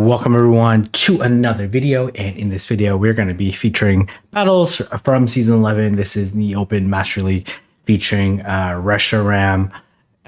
welcome everyone to another video, and in this video we're going to be featuring battles from season 11. This is the Open Master League featuring Reshiram.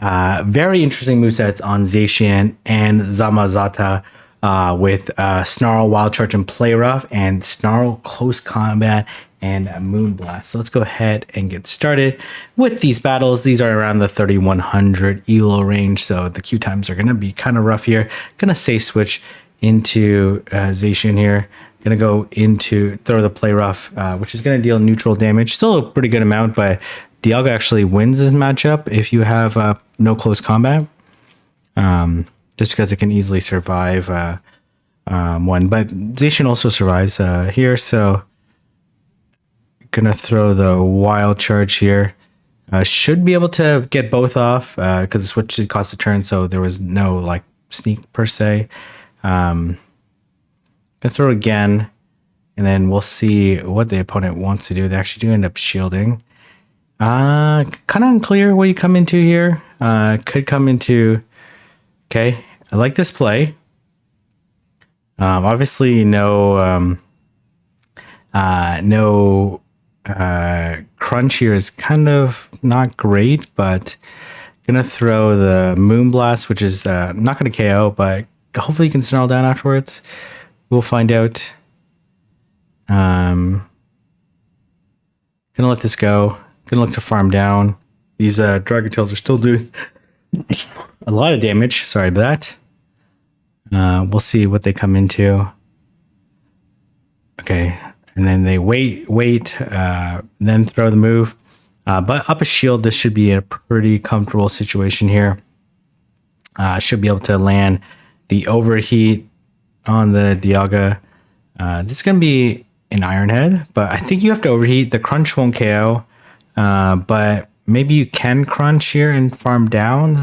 Very interesting movesets on Zacian and Zamazenta with Snarl, Wild Charge, and Play Rough, and Snarl, Close Combat, and Moonblast. So let's go ahead and get started with these battles. These are around the 3100 elo range, so the queue times are going to be kind of rough here. Gonna say switch into Zacian here. Gonna go into throw the Play Rough, which is gonna deal neutral damage. Still a pretty good amount, but Dialga actually wins this matchup if you have no close combat, just because it can easily survive one. But Zacian also survives here, so gonna throw the Wild Charge here. Should be able to get both off because the switch did cost a turn, so there was no like sneak per se. Gonna throw again, and then we'll see what the opponent wants to do. They actually do end up shielding. Kind of unclear what you come into here. Could come into. Okay, I like this play. Obviously, no crunch here is kind of not great, but gonna throw the Moonblast, which is not gonna KO, but hopefully you can snarl down afterwards. We'll find out. Gonna let this go. Gonna look to farm down. These Dragon Tails are still doing a lot of damage. Sorry about that. We'll see what they come into. Okay. And then they wait, then throw the move. But up a shield, this should be a pretty comfortable situation here. Should be able to land the overheat on the Dialga. This is going to be an Iron Head, but I think you have to overheat. The crunch won't KO, but maybe you can crunch here and farm down.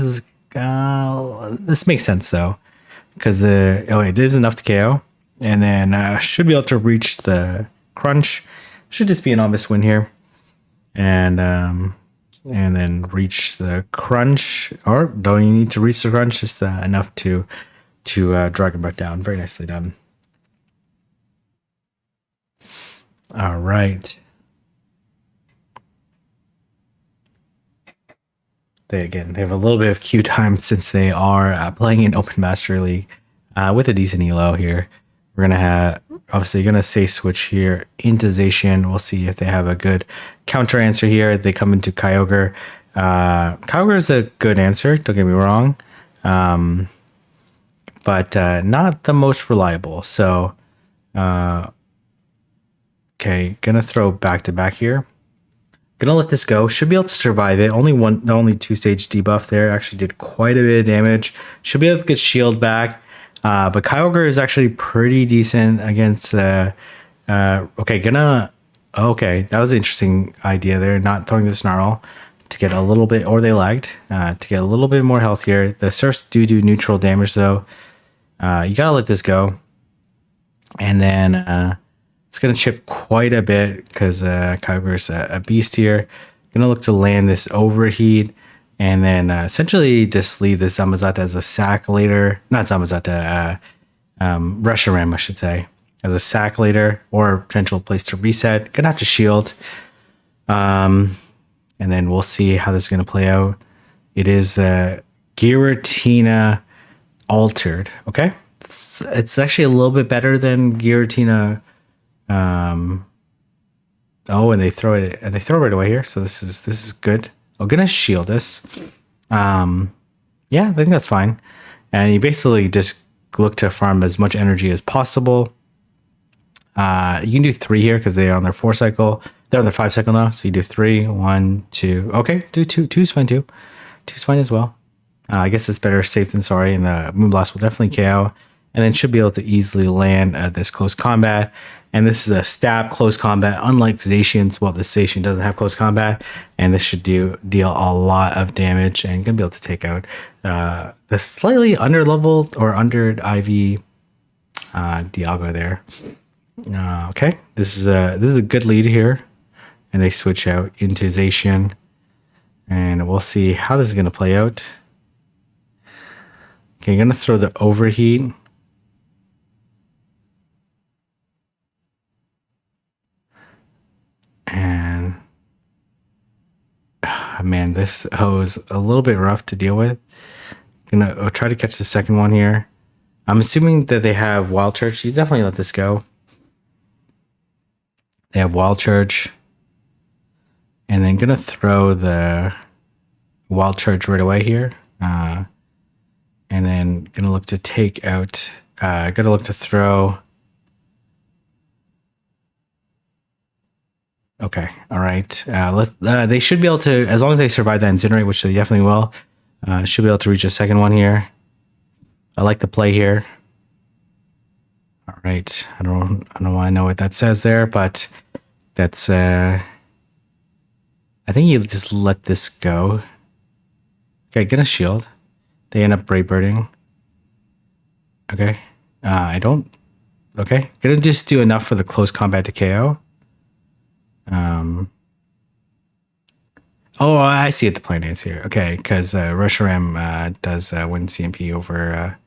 This makes sense though, because it is enough to KO, and then should be able to reach the crunch. Should just be an obvious win here, and then reach the crunch, or don't you need to reach the crunch, just enough to Dragon Breath down. Very nicely done. All right. They have a little bit of queue time since they are playing in Open Master League with a decent elo here. We're gonna have obviously gonna say switch here into Zacian. We'll see if they have a good counter answer here. They come into Kyogre. Kyogre is a good answer, don't get me wrong, but not the most reliable. So okay, gonna throw back to back here. Gonna let this go. Should be able to survive it. Only 2-stage debuff there. Actually did quite a bit of damage. Should be able to get shield back. But Kyogre is actually pretty decent against okay, that was an interesting idea there, not throwing the Snarl to get a little bit, or they lagged, to get a little bit more health here. The Surfs do neutral damage though. You gotta let this go. And then it's gonna chip quite a bit because Kyogre is a beast here. Gonna look to land this overheat, and then essentially just leave this Zamazenta as a sack later. Not Zamazenta, Reshiram, I should say, as a sack later, or potential place to reset. Gonna have to shield. And then we'll see how this is gonna play out. It is Giratina altered. Okay, it's actually a little bit better than Giratina. Oh, and they throw it right away here. So this is good. I'm gonna shield this. Yeah, I think that's fine. And you basically just look to farm as much energy as possible. You can do 3 here because they are on their 4 cycle. They're on their 5 cycle now. So you do 3, 1, 2. Okay, do 2. 2's fine too. 2's fine as well. I guess it's better safe than sorry. And the Moonblast will definitely KO. And then should be able to easily land this close combat. And this is a stab close combat, unlike Zacian's. Well, this Zacian doesn't have close combat, and this should deal a lot of damage and gonna be able to take out the slightly under leveled or under IV Dialga there. Okay, this is a good lead here, and they switch out into Zacian, and we'll see how this is gonna play out. Okay, I'm gonna throw the overheat. And man, this is a little bit rough to deal with. I'll try to catch the second one here. I'm assuming that they have Wild Charge. You definitely let this go. They have Wild Charge. And then gonna throw the Wild Charge right away here. And then gonna look to take out, gonna look to throw. Okay, all right. They should be able to, as long as they survive that Incinerate, which they definitely will, should be able to reach a second one here. I like the play here. All right, I don't know what that says there, but that's I think you just let this go. Okay, get a shield. They end up Brave Birding. Okay, I don't. Okay, gonna just do enough for the close combat to KO. Oh, I see it. The plan is here. Okay, because Reshiram does win CMP over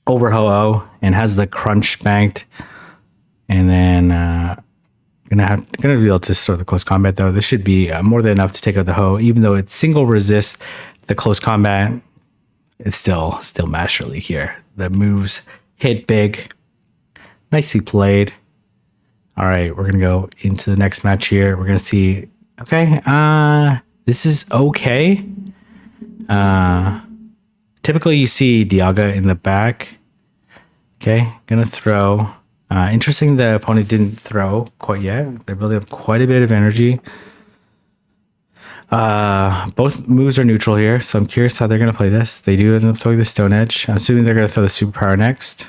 over Ho-Oh and has the crunch banked, and then gonna be able to sort the close combat though. This should be more than enough to take out the Ho, even though it's single resist the close combat. It's still masterly here. The moves hit big, nicely played. All right, we're gonna go into the next match here. We're gonna see. Okay, this is okay. Typically you see Dialga in the back. Okay, gonna throw. Interesting, the opponent didn't throw quite yet. They really have quite a bit of energy. Both moves are neutral here, so I'm curious how they're gonna play this. They do end up throwing the Stone Edge. I'm assuming they're gonna throw the Superpower next.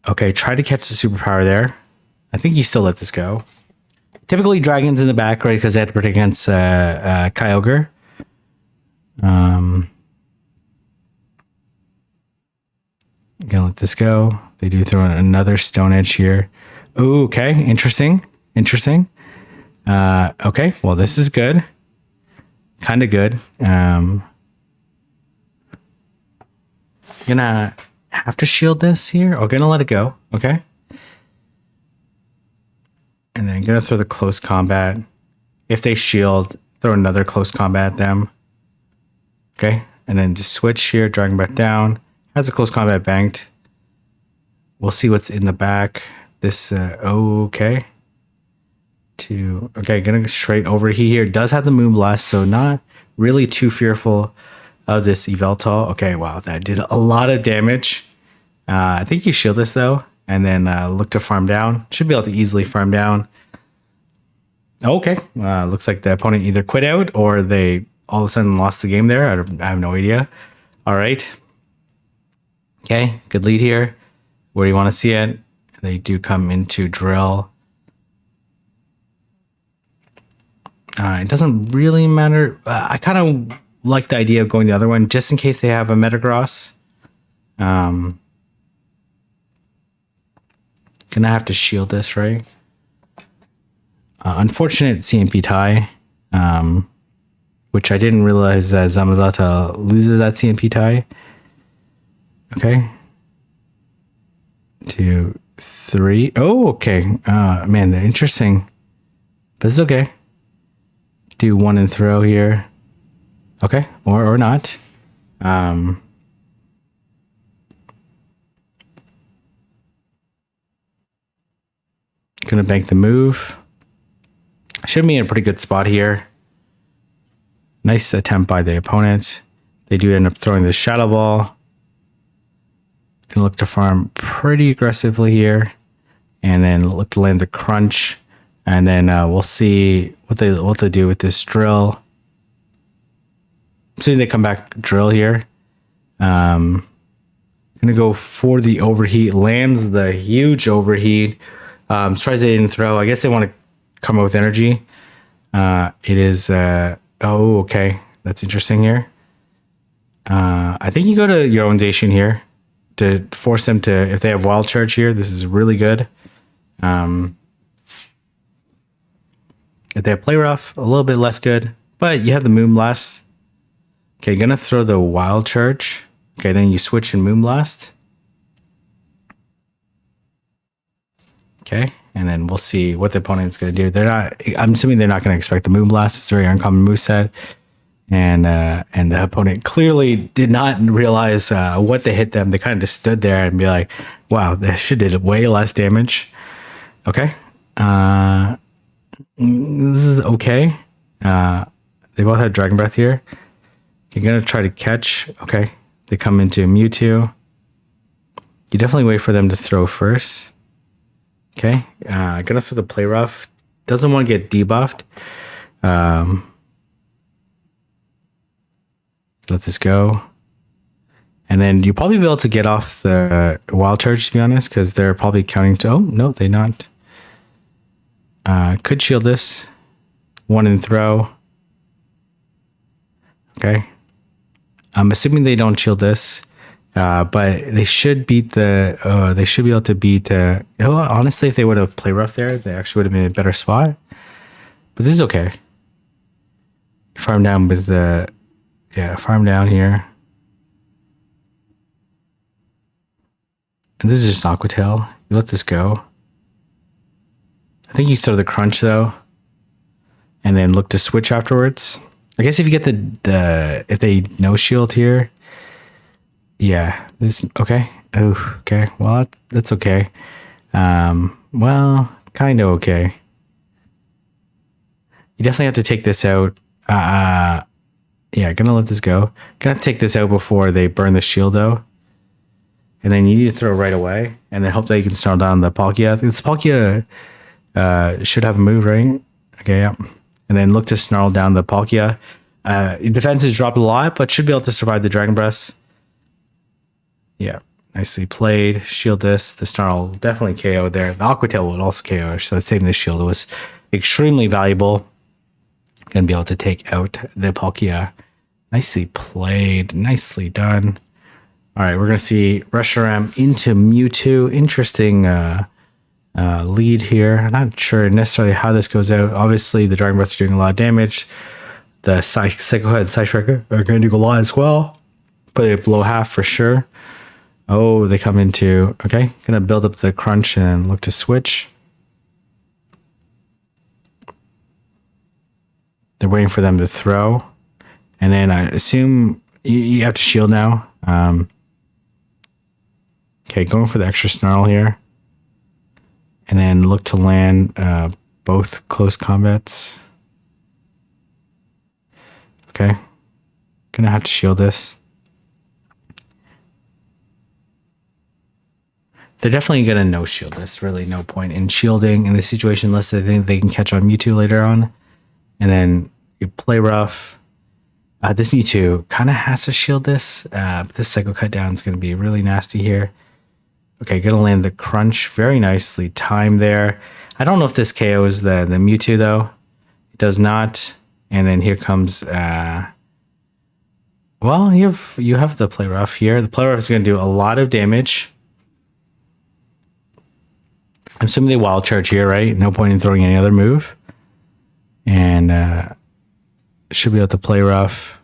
Okay, try to catch the superpower there. I think you still let this go. Typically, Dragon's in the back, right? Because they had to protect against Kyogre. Gonna let this go. They do throw in another Stone Edge here. Ooh, okay, interesting. Okay, well, this is good. Kind of good. Gonna have to shield this here. Or gonna let it go. Okay. And then gonna throw the close combat. If they shield, throw another close combat at them. Okay. And then just switch here, dragging back down. Has a close combat banked. We'll see what's in the back. This okay. Okay, gonna go straight over. He here does have the Moonblast, so not really too fearful of this Yveltal. Okay, wow, that did a lot of damage. I think you shield this though, and then look to farm down. Should be able to easily farm down. Okay, looks like the opponent either quit out or they all of a sudden lost the game there. I have no idea. All right. Okay, good lead here. Where do you want to see it? They do come into drill. It doesn't really matter. I kind of like the idea of going the other one just in case they have a Metagross. Gonna have to shield this, right? Unfortunate CMP tie, which I didn't realize that Zamazata loses that CMP tie. Okay. 2, 3. Oh, okay. Man, they're interesting. But it's okay. Do one and throw here. Okay, or not. Gonna bank the move. Should be in a pretty good spot here. Nice attempt by the opponent. They do end up throwing the Shadow Ball. Gonna look to farm pretty aggressively here. And then look to land the Crunch. And then we'll see what they do with this drill. So they come back drill here. Gonna go for the overheat. Lands the huge overheat. Tries they didn't throw. I guess they want to come up with energy. It is oh, okay. That's interesting here. I think you go to your own station here to force them to, if they have Wild Charge here, this is really good. If they have Play Rough, a little bit less good, but you have the Moonblast. Okay, gonna throw the Wild Charge. Okay, then you switch in Moonblast. Okay, and then we'll see what the opponent's going to do. They're not. I'm assuming they're not going to expect the Moonblast. It's a very uncommon moveset, and the opponent clearly did not realize what they hit them. They kind of just stood there and be like, "Wow, they should did way less damage." Okay, this is okay. They both have Dragon Breath here. You're gonna try to catch. Okay, they come into Mewtwo. You definitely wait for them to throw first. Okay, gonna throw the Play Rough. Doesn't want to get debuffed. Let this go. And then you'll probably be able to get off the Wild Charge, to be honest, because they're probably counting to... Oh, no, they're not. Could shield this. One and throw. Okay. I'm assuming they don't shield this. But they should beat the... they should be able to beat... honestly, if they would have Play Rough there, they actually would have been in a better spot. But this is okay. Farm down with the... Yeah, farm down here. And this is just Aqua Tail. You let this go. I think you throw the Crunch though, and then look to switch afterwards. I guess if you get the if they no shield here, yeah, this okay. Oh, okay. Well, that's okay. Well, kind of okay. You definitely have to take this out. Yeah, gonna let this go. Gonna take this out before they burn the shield though. And then you need to throw right away, and then hope that you can snarl down the Palkia. This Palkia should have a move, right? Okay, yeah. And then look to snarl down the Palkia. Defense has dropped a lot, but should be able to survive the Dragon Breath. Yeah, nicely played. Shield this. The snarl definitely KO there. The Aqua Tail would also KO, so saving the shield was extremely valuable. Gonna be able to take out the Palkia. Nicely played. Nicely done. All right, we're going to see Reshiram into Mewtwo. Interesting lead here. I'm not sure necessarily how this goes out. Obviously, the Dragon Breath is doing a lot of damage. The Psycho Head, Psy Striker are going to do a lot as well. But they below half for sure. Oh, they come into... Okay, going to build up the Crunch and look to switch. They're waiting for them to throw. And then I assume you have to shield now. Okay, going for the extra snarl here. And then look to land both close combats. Okay. Gonna have to shield this. They're definitely gonna no shield this. Really no point in shielding in this situation unless they think they can catch on Mewtwo later on. And then you Play Rough. This Mewtwo kind of has to shield this. But this Psycho Cut Down is gonna be really nasty here. Okay, gonna land the Crunch very nicely timed there. I don't know if this KOs the Mewtwo though. It does not. And then here comes well, you have the Play Rough here. The Play Rough is gonna do a lot of damage. I'm assuming they Wild Charge here, right? No point in throwing any other move. And should be able to Play Rough.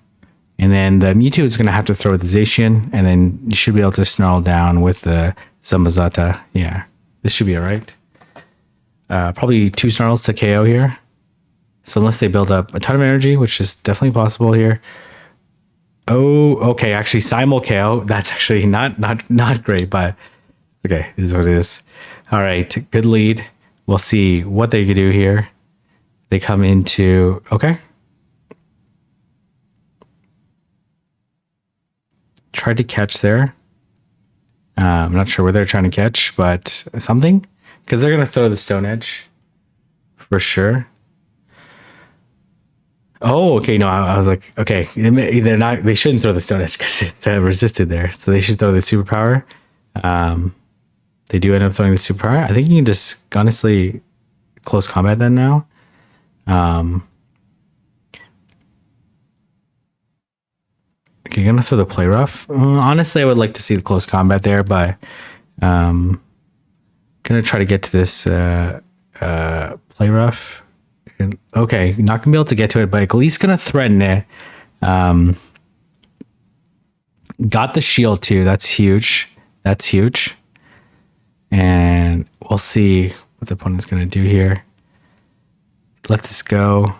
And then the Mewtwo is going to have to throw the Zacian, and then you should be able to snarl down with the Zamazenta. Yeah, this should be all right. Probably 2 snarls to KO here. So unless they build up a ton of energy, which is definitely possible here. Oh, okay, actually Simul KO. That's actually not great, but okay, this is what it is. All right, good lead. We'll see what they can do here. They come into, okay. Tried to catch there. I'm not sure where they're trying to catch, but something. Because they're going to throw the Stone Edge. For sure. Oh, okay. No, I was like, okay. They're not. They shouldn't throw the Stone Edge because it's resisted there. So they should throw the Superpower. They do end up throwing the Superpower. I think you can just, honestly, close combat then now. Okay, gonna throw the Play Rough. Honestly, I would like to see the close combat there, but gonna try to get to this Play Rough. And, okay, not gonna be able to get to it, but at least gonna threaten it. Got the shield too. That's huge. That's huge. And we'll see what the opponent's going to do here. Let this go.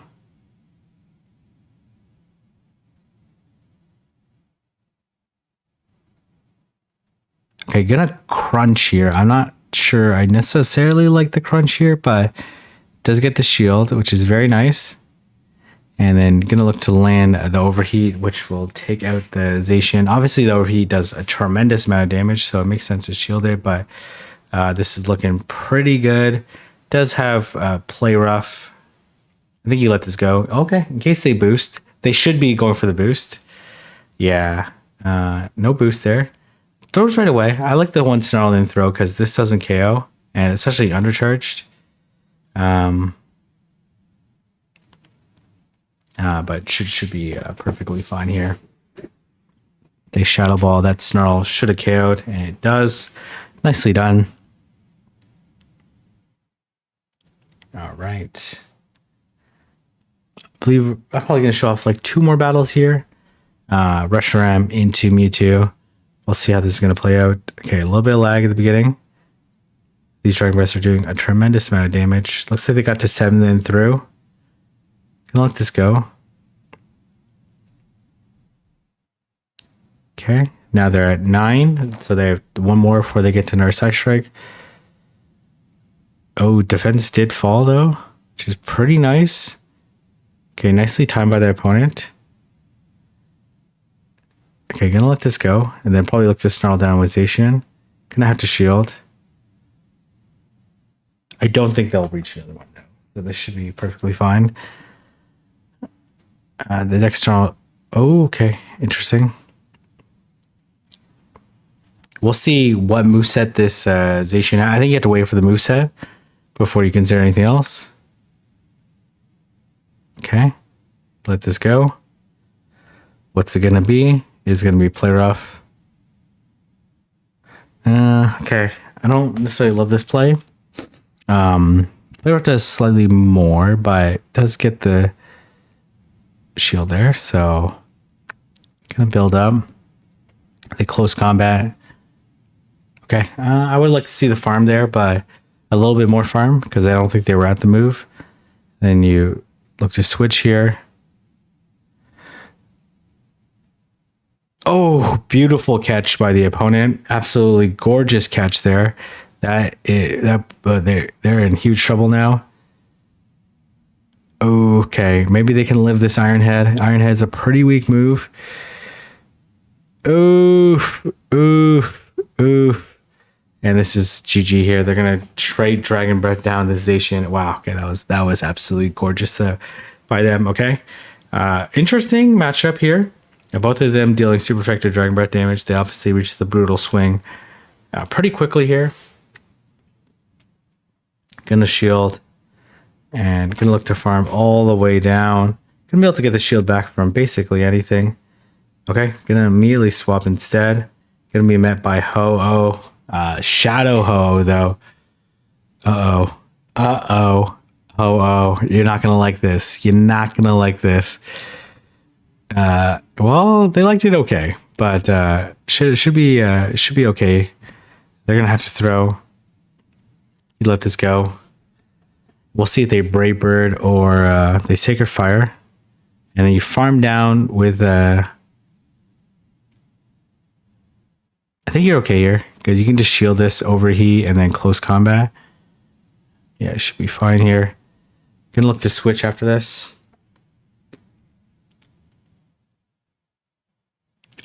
Okay, gonna crunch here. I'm not sure I necessarily like the crunch here, but it does get the shield, which is very nice. And then gonna look to land the overheat, which will take out the Zacian. Obviously, the overheat does a tremendous amount of damage, so it makes sense to shield it, but this is looking pretty good. Does have play rough. I think you let this go. Okay, in case they boost. They should be going for the boost. Yeah, no boost there. Throws right away. I like the one Snarl in throw because this doesn't KO, and especially undercharged. But should be perfectly fine here. They Shadow Ball. That Snarl should have KO'd, and it does. Nicely done. All right. I believe I'm probably going to show off like 2 more battles here. Reshiram into Mewtwo. We'll see how this is going to play out. Okay, a little bit of lag at the beginning. These Dragon Breaths are doing a tremendous amount of damage. Looks like they got to 7 and through. Gonna let this go. Okay, now they're at 9. So they have 1 more before they get to another Side Strike. Oh, defense did fall though, which is pretty nice. Okay, nicely timed by their opponent. Okay, gonna let this go, and then probably look to Snarl down with Zacian. Gonna have to shield. I don't think they'll reach the other one though, so this should be perfectly fine. The next Snarl. Oh, okay, interesting. We'll see what moveset this Zacian. I think you have to wait for the moveset before you consider anything else. Okay, let this go. What's it gonna be? Is going to be play rough. Okay, I don't necessarily love this play. Play rough does slightly more, but it does get the shield there. So, gonna build up. The close combat. Okay, I would like to see the farm there, but a little bit more farm because I don't think they were at the move. Then you look to switch here. Oh, beautiful catch by the opponent. Absolutely gorgeous catch there. They're in huge trouble now. Okay, maybe they can live this Iron Head. Iron Head's a pretty weak move. Oof. And this is GG here. They're gonna trade Dragon Breath down the Zacian. Wow, okay, that was absolutely gorgeous by them. Okay. Interesting matchup here. Both of them dealing super effective Dragon Breath damage. They obviously reached the brutal swing pretty quickly here. Gonna shield and gonna look to farm all the way down. Gonna be able to get the shield back from basically anything. Okay, gonna immediately swap instead. Gonna be met by Ho-Oh. Shadow Ho though. Ho-Oh. You're not gonna like this. You're not gonna like this. Well, they liked it okay, but should be okay. They're gonna have to throw. You let this go. We'll see if they Brave Bird or they Sacred Fire, and then you farm down with. I think you're okay here because you can just shield this overheat and then close combat. Yeah, it should be fine here. Gonna look to switch after this.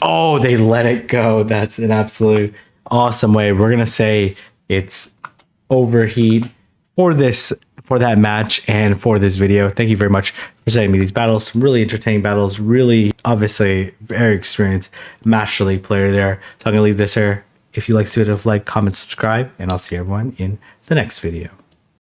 Oh, they let it go. That's an absolute awesome way. We're gonna say it's overheat for that match and for this video. Thank you very much for sending me these battles. Some really entertaining battles. Really, obviously, very experienced Master League player there. So I'm gonna leave this here. If you like this video, like, comment, subscribe, and I'll see everyone in the next video.